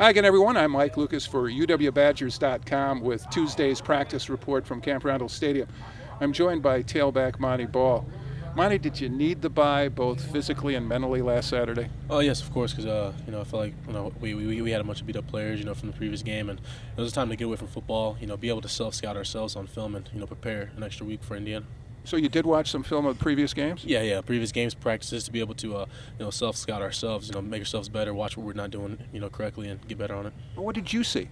Hi again, everyone. I'm Mike Lucas for UWBadgers.com with Tuesday's practice report from Camp Randall Stadium. I'm joined by tailback Montee Ball. Montee, did you need the bye both physically and mentally last Saturday? Oh yes, of course, because I felt like we had a bunch of beat up players from the previous game, and it was time to get away from football. Be able to self-scout ourselves on film and prepare an extra week for Indiana. So you did watch some film of the previous games? Yeah, previous games, practices, to be able to self-scout ourselves, make ourselves better, watch what we're not doing correctly, and get better on it. What did you see?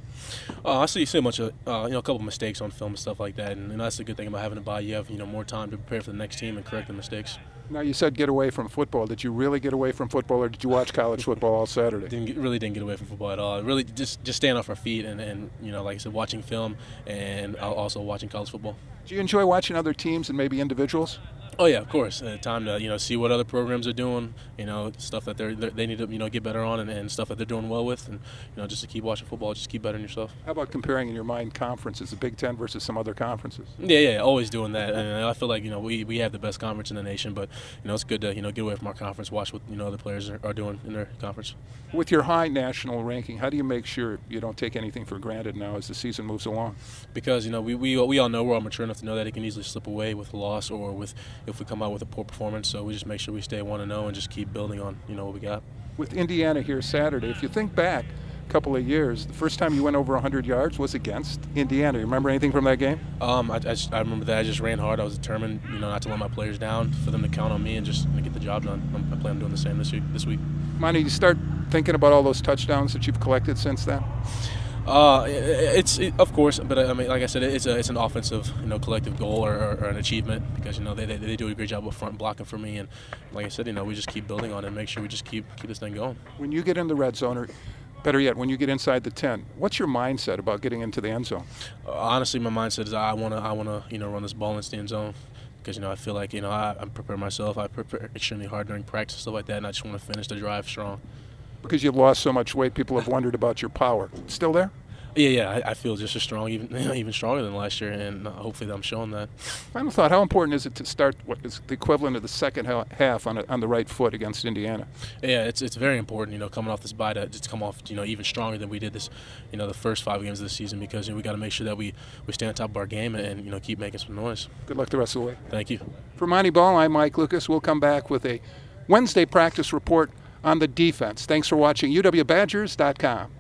I see a bunch of a couple of mistakes on film and stuff like that, and that's the good thing about having a bye. You have more time to prepare for the next team and correct the mistakes. Now, you said get away from football. Did you really get away from football, or did you watch college football all Saturday? Really didn't get away from football at all. Really just staying off our feet and like I said, watching film and also watching college football. Do you enjoy watching other teams and maybe individuals? Oh yeah, of course. Time to see what other programs are doing. Stuff that they need to get better on, and stuff that they're doing well with, and just to keep watching football, just keep bettering yourself. How about comparing in your mind conferences, the Big Ten versus some other conferences? Yeah, always doing that. And I feel like we have the best conference in the nation, but it's good to get away from our conference, watch what other players are doing in their conference. With your high national ranking, how do you make sure you don't take anything for granted now as the season moves along? Because we all know we're all mature enough to know that it can easily slip away with a loss or if we come out with a poor performance. So we just make sure we stay 1-0 and just keep building on what we got. With Indiana here Saturday, if you think back a couple of years, the first time you went over 100 yards was against Indiana. You remember anything from that game? I remember that I just ran hard. I was determined, not to let my players down, for them to count on me and just get the job done. I plan on doing the same this week. Montee, you start thinking about all those touchdowns that you've collected since then? Of course, but I mean, like I said, it's an offensive, collective goal or an achievement, because they do a great job up front blocking for me, and like I said, we just keep building on it and make sure we just keep this thing going. When you get in the red zone, or better yet, when you get inside the 10, what's your mindset about getting into the end zone? Honestly, my mindset is I wanna run this ball into the end zone. Because I feel like I prepare myself. I prepare extremely hard during practice and stuff like that, and I just want to finish the drive strong. Because you've lost so much weight, people have wondered about your power. Still there? Yeah. I feel just as strong, even stronger than last year, and hopefully I'm showing that. Final thought: how important is it to start what is the equivalent of the second half on the right foot against Indiana? Yeah, it's very important. Coming off this bye to just come off even stronger than we did this, the first 5 games of the season, because we got to make sure that we stay on top of our game and keep making some noise. Good luck the rest of the way. Thank you. For Montee Ball, I'm Mike Lucas. We'll come back with a Wednesday practice report on the defense. Thanks for watching UWBadgers.com.